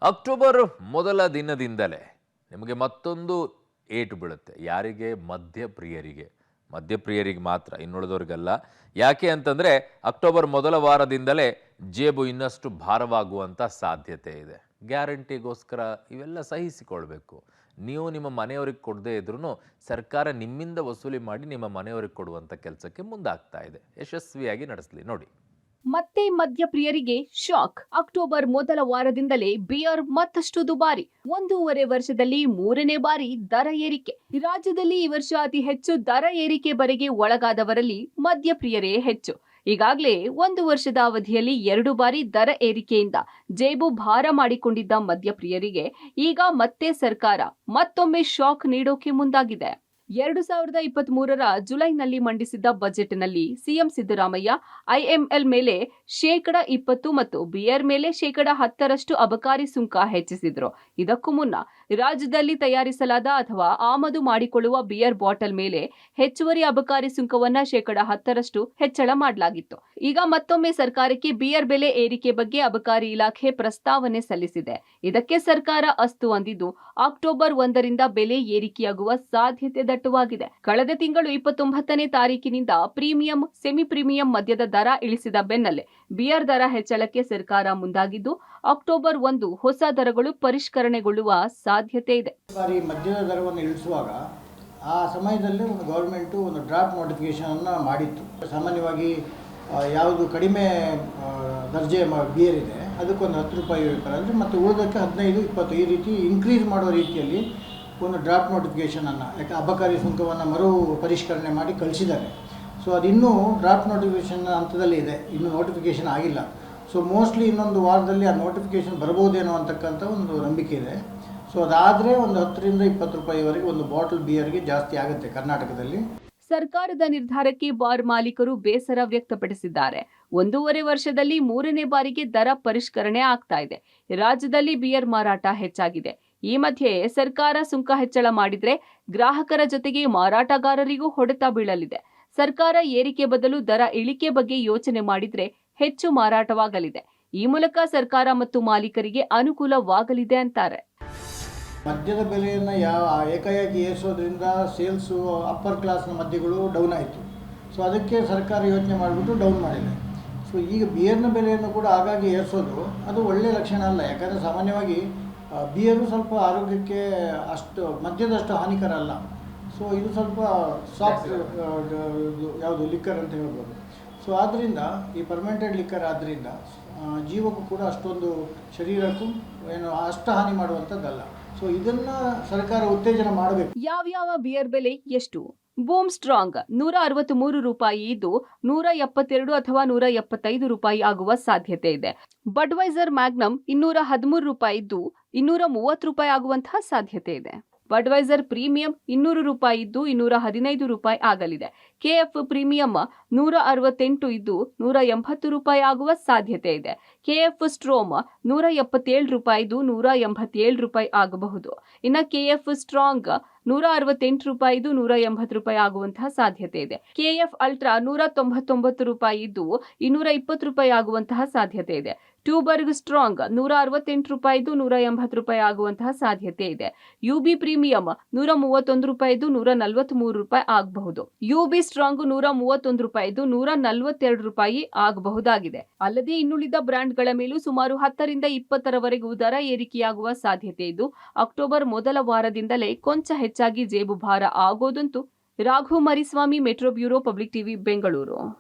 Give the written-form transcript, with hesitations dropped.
October ಮೊದಲ ದಿನದಿಂದಲೇ ನಿಮಗೆ ಮತ್ತೊಂದು ಏಟು ಬೀಳುತ್ತೆ. ಯಾರಿಗೆ? ಮದ್ಯಪ್ರಿಯರಿಗೆ ಮಾತ್ರ, ಇನ್ನುಳಿದವರಿಗೆಲ್ಲ. ಯಾಕೆ ಅಂತಂದ್ರೆ ಅಕ್ಟೋಬರ್ ಮೊದಲ ವಾರದಿಂದಲೇ ಜೇಬು ಇನ್ನಷ್ಟು ಭಾರವಾಗುವಂತ ಸಾಧ್ಯತೆ ಇದೆ. ಗ್ಯಾರಂಟಿಗೋಸ್ಕರ ಇವೆಲ್ಲ ಸಹಿಸಿಕೊಳ್ಬೇಕು. ನೀವು ನಿಮ್ಮ ಮನೆಯವರಿಗೆ ಕೊಡದೇ ಇದ್ರೂ ಸರ್ಕಾರ ನಿಮ್ಮಿಂದ ವಸೂಲಿ ಮಾಡಿ ನಿಮ್ಮ ಮನೆಯವರಿಗೆ ಕೊಡುವಂತ ಕೆಲಸಕ್ಕೆ ಮುಂದಾಗ್ತಾ ಇದೆ. ಯಶಸ್ವಿಯಾಗಿ ನಡೆಸಲಿ ನೋಡಿ. ಮತ್ತೆ ಮದ್ಯಪ್ರಿಯರಿಗೆ ಶಾಕ್. ಅಕ್ಟೋಬರ್ ಮೊದಲ ವಾರದಿಂದಲೇ ಬಿಯರ್ ಮತ್ತಷ್ಟು ದುಬಾರಿ. 1.5 ವರ್ಷದಲ್ಲಿ 3ನೇ ಬಾರಿ ದರ ಏರಿಕೆ. ರಾಜ್ಯದಲ್ಲಿ ಈ ವರ್ಷ ಅತಿ ಹೆಚ್ಚು ದರ ಏರಿಕೆವರೆಗೆ ಒಳಗಾದವರಲ್ಲಿ ಮದ್ಯಪ್ರಿಯರೇ ಹೆಚ್ಚು. ಈಗಾಗಲೇ 1 ವರ್ಷದ ಅವಧಿಯಲ್ಲಿ 2 ಬಾರಿ ದರ ಏರಿಕೆಯಿಂದ ಜೇಬು ಭಾರ ಮಾಡಿಕೊಂಡಿದ್ದ ಮದ್ಯಪ್ರಿಯರಿಗೆ ಈಗ ಮತ್ತೆ ಸರ್ಕಾರ ಮತ್ತೊಮ್ಮೆ ಶಾಕ್ ನೀಡೋಕೆ ಮುಂದಾಗಿದೆ. 2023ರ ಜುಲೈನಲ್ಲಿ ಮಂಡಿಸಿದ್ದ ಬಜೆಟ್ನಲ್ಲಿ ಸಿಎಂ ಸಿದ್ದರಾಮಯ್ಯ ಐಎಂಎಲ್ ಮೇಲೆ 20% ಮತ್ತು ಬಿಯರ್ ಮೇಲೆ 10% ಅಬಕಾರಿ ಸುಂಕ ಹೆಚ್ಚಿಸಿದ್ರು. ಇದಕ್ಕೂ ಮುನ್ನ ರಾಜ್ಯದಲ್ಲಿ ತಯಾರಿಸಲಾದ ಅಥವಾ ಆಮದು ಮಾಡಿಕೊಳ್ಳುವ ಬಿಯರ್ ಬಾಟಲ್ ಮೇಲೆ ಹೆಚ್ಚುವರಿ ಅಬಕಾರಿ ಸುಂಕವನ್ನ 10% ಹೆಚ್ಚಳ ಮಾಡಲಾಗಿತ್ತು. ಈಗ ಮತ್ತೊಮ್ಮೆ ಸರ್ಕಾರಕ್ಕೆ ಬಿಯರ್ ಬೆಲೆ ಏರಿಕೆ ಬಗ್ಗೆ ಅಬಕಾರಿ ಇಲಾಖೆ ಪ್ರಸ್ತಾವನೆ ಸಲ್ಲಿಸಿದೆ. ಇದಕ್ಕೆ ಸರ್ಕಾರ ಅಸ್ತು ಅಂದಿದ್ದು ಅಕ್ಟೋಬರ್ 1ರಿಂದ ಬೆಲೆ ಏರಿಕೆಯಾಗುವ ಸಾಧ್ಯತೆ ದಟ್ಟವಾಗಿದೆ. ಕಳೆದ ತಿಂಗಳು 29ನೇ ತಾರೀಕಿನಿಂದ ಪ್ರೀಮಿಯಂ, ಸೆಮಿ ಪ್ರೀಮಿಯಂ ಮದ್ಯದ ದರ ಇಳಿಸಿದ ಬೆನ್ನಲ್ಲೇ ಬಿಯರ್ ದರ ಹೆಚ್ಚಳಕ್ಕೆ ಸರ್ಕಾರ ಮುಂದಾಗಿದ್ದು ಅಕ್ಟೋಬರ್ 1 ಹೊಸ ದರಗಳು ಪರಿಷ್ಕರಣೆಗೊಳ್ಳುವ ಸಾಧ್ಯತೆ ಇದೆ. ಮದ್ಯದ ದರವನ್ನು ಇಳಿಸುವಾಗ ಆ ಸಮಯದಲ್ಲಿ ಒಂದು ಗೌರ್ಮೆಂಟು ಒಂದು ಡ್ರಾಫ್ಟ್ ನೋಟಿಫಿಕೇಶನ್ ಅನ್ನು ಮಾಡಿತ್ತು. ಸಾಮಾನ್ಯವಾಗಿ ಯಾವುದು ಕಡಿಮೆ ದರ್ಜೆ ಬಿಯರ್ ಇದೆ ಅದಕ್ಕೊಂದು 10 ರೂಪಾಯಿ ಇರ್ತಾರೆ, ಮತ್ತು ಉಳಿದಕ್ಕೆ 15, 20 ಈ ರೀತಿ ಇನ್ಕ್ರೀಸ್ ಮಾಡೋ ರೀತಿಯಲ್ಲಿ ಒಂದು ಡ್ರಾಫ್ಟ್ ನೋಟಿಫಿಕೇಷನನ್ನು, ಯಾಕೆ ಅಬಕಾರಿ ಸುಂಕವನ್ನು ಮರು ಪರಿಷ್ಕರಣೆ ಮಾಡಿ ಕಳಿಸಿದ್ದಾರೆ. ಸೊ ಅದು ಇನ್ನೂ ಡ್ರಾಫ್ಟ್ ನೋಟಿಫಿಕೇಷನ್ ಹಂತದಲ್ಲಿ ಇದೆ, ಇನ್ನೂ ನೋಟಿಫಿಕೇಷನ್ ಆಗಿಲ್ಲ. ಸೊ ಮೋಸ್ಟ್ಲಿ ಇನ್ನೊಂದು ವಾರದಲ್ಲಿ ಆ ನೋಟಿಫಿಕೇಷನ್ ಬರ್ಬೋದೇನೋ ಅಂತಕ್ಕಂಥ ಒಂದು ನಂಬಿಕೆ ಇದೆ. ಸೊ ಅದಾದರೆ ಒಂದು 10ರಿಂದ 20 ರೂಪಾಯಿವರೆಗೆ ಒಂದು ಬಾಟಲ್ ಬಿಯರ್ಗೆ ಜಾಸ್ತಿ ಆಗುತ್ತೆ ಕರ್ನಾಟಕದಲ್ಲಿ. ಸರ್ಕಾರದ ನಿರ್ಧಾರಕ್ಕೆ ಬಾರ್ ಮಾಲೀಕರು ಬೇಸರ ವ್ಯಕ್ತಪಡಿಸಿದ್ದಾರೆ. 1.5 ವರ್ಷದಲ್ಲಿ 3ನೇ ಬಾರಿಗೆ ದರ ಪರಿಷ್ಕರಣೆ ಆಗ್ತಾ ಇದೆ. ರಾಜ್ಯದಲ್ಲಿ ಬಿಯರ್ ಮಾರಾಟ ಹೆಚ್ಚಾಗಿದೆ. ಈ ಮಧ್ಯೆ ಸರ್ಕಾರ ಸುಂಕ ಹೆಚ್ಚಳ ಮಾಡಿದ್ರೆ ಗ್ರಾಹಕರ ಜೊತೆಗೆ ಮಾರಾಟಗಾರರಿಗೂ ಹೊಡೆತ ಬೀಳಲಿದೆ. ಸರ್ಕಾರ ಏರಿಕೆ ಬದಲು ದರ ಇಳಿಕೆ ಬಗ್ಗೆ ಯೋಚನೆ ಮಾಡಿದ್ರೆ ಹೆಚ್ಚು ಮಾರಾಟವಾಗಲಿದೆ. ಈ ಮೂಲಕ ಸರ್ಕಾರ ಮತ್ತು ಮಾಲೀಕರಿಗೆ ಅನುಕೂಲವಾಗಲಿದೆ ಅಂತಾರೆ. ಮದ್ಯದ ಬೆಲೆಯನ್ನು ಏಕಾಏಕಿ ಏರಿಸೋದ್ರಿಂದ ಸೇಲ್ಸು ಅಪ್ಪರ್ ಕ್ಲಾಸ್ನ ಮದ್ಯಗಳು ಡೌನ್ ಆಯಿತು. ಸೊ ಅದಕ್ಕೆ ಸರ್ಕಾರ ಯೋಚನೆ ಮಾಡಿಬಿಟ್ಟು ಡೌನ್ ಮಾಡಿದೆ. ಸೊ ಈಗ ಬಿಯರ್ನ ಬೆಲೆಯನ್ನು ಕೂಡ ಆಗಾಗ್ಗೆ ಏರಿಸೋದು ಅದು ಒಳ್ಳೆಯ ಲಕ್ಷಣ ಅಲ್ಲ. ಯಾಕಂದರೆ ಸಾಮಾನ್ಯವಾಗಿ ಬಿಯರು ಸ್ವಲ್ಪ ಆರೋಗ್ಯಕ್ಕೆ ಅಷ್ಟು ಮದ್ಯದಷ್ಟು ಹಾನಿಕರ ಅಲ್ಲ. ಸೊ ಇದು ಸ್ವಲ್ಪ ಸಾಫ್ಟ್ ಯಾವುದು ಲಿಕ್ಕರ್ ಅಂತ ಹೇಳ್ಬೋದು. ಸೊ ಆದ್ದರಿಂದ ಈ ಫರ್ಮೆಂಟೆಡ್ ಲಿಕ್ಕರ್ ಆದ್ದರಿಂದ ಜೀವಕ್ಕೂ ಕೂಡ ಅಷ್ಟೊಂದು ಶರೀರಕ್ಕೂ ಏನು ಅಷ್ಟು ಹಾನಿ ಮಾಡುವಂಥದ್ದಲ್ಲ. ಸೊ ಇದನ್ನ ಸರ್ಕಾರ ಉತ್ತೇಜನ ಮಾಡಬೇಕು. ಯಾವ್ಯಾವ ಬಿಯರ್ ಬೆಲೆ ಎಷ್ಟು? ಬೂಮ್ ಸ್ಟ್ರಾಂಗ್ 163 ರೂಪಾಯಿ ಇದ್ದು 172 ಅಥವಾ 175 ರೂಪಾಯಿ ಆಗುವ ಸಾಧ್ಯತೆ ಇದೆ. ಬಡ್ವೈಸರ್ ಮ್ಯಾಗ್ನಮ್ 213 ರೂಪಾಯಿ ಇದ್ದು 230 ರೂಪಾಯಿ ಆಗುವಂತಹ ಸಾಧ್ಯತೆ ಇದೆ. ಬಡ್ವೈಸರ್ ಪ್ರೀಮಿಯಂ 200 ರೂಪಾಯಿ ಇದ್ದು 215 ರೂಪಾಯಿ ಆಗಲಿದೆ. ಕೆಎಫ್ ಪ್ರೀಮಿಯಂ 168 ಇದ್ದು 180 ರೂಪಾಯಿ ಆಗುವ ಸಾಧ್ಯತೆ ಇದೆ. ಕೆಎಫ್ ಸ್ಟ್ರೋಮ್ 177 ರೂಪಾಯಿ ಇದ್ದು 187 ರೂಪಾಯಿ ಆಗಬಹುದು. ಇನ್ನು ಕೆಎಫ್ ಸ್ಟ್ರಾಂಗ್ 168 ರೂಪಾಯಿ ಇದ್ದು 180 ರೂಪಾಯಿ ಆಗುವಂತಹ ಸಾಧ್ಯತೆ ಇದೆ. ಕೆಎಫ್ ಅಲ್ಟ್ರಾ 199 ರೂಪಾಯಿ ಇದ್ದು 220 ರೂಪಾಯಿ ಆಗುವಂತಹ ಸಾಧ್ಯತೆ ಇದೆ. ಟ್ಯೂಬರ್ಗ್ ಸ್ಟ್ರಾಂಗ್ 168 ರೂಪಾಯಿ ಇದ್ದು 180 ರೂಪಾಯಿ ಆಗುವಂತಹ ಸಾಧ್ಯತೆ ಇದೆ. ಯುಬಿ ಪ್ರೀಮಿಯಂ 131 ರೂಪಾಯಿ ಇದ್ದು 143 ರೂಪಾಯಿ ಆಗಬಹುದು. ಯುಬಿ ಸ್ಟ್ರಾಂಗ್ 131 ರೂಪಾಯಿ ಇದ್ದು 142 ರೂಪಾಯಿ ಆಗಬಹುದಾಗಿದೆ. ಅಲ್ಲದೆ ಇನ್ನುಳಿದ ಬ್ರ್ಯಾಂಡ್ಗಳ ಮೇಲೂ ಸುಮಾರು 10ರಿಂದ 20ರವರೆಗೂ ದರ ಏರಿಕೆಯಾಗುವ ಸಾಧ್ಯತೆ ಇದ್ದು ಅಕ್ಟೋಬರ್ ಮೊದಲ ವಾರದಿಂದಲೇ ಕೊಂಚ ಹೆಚ್ಚಾಗಿ ಜೇಬು ಭಾರ ಆಗೋದಂತೂ. Raghu Mariswamy, metro bureau, public TV, Bengaluru.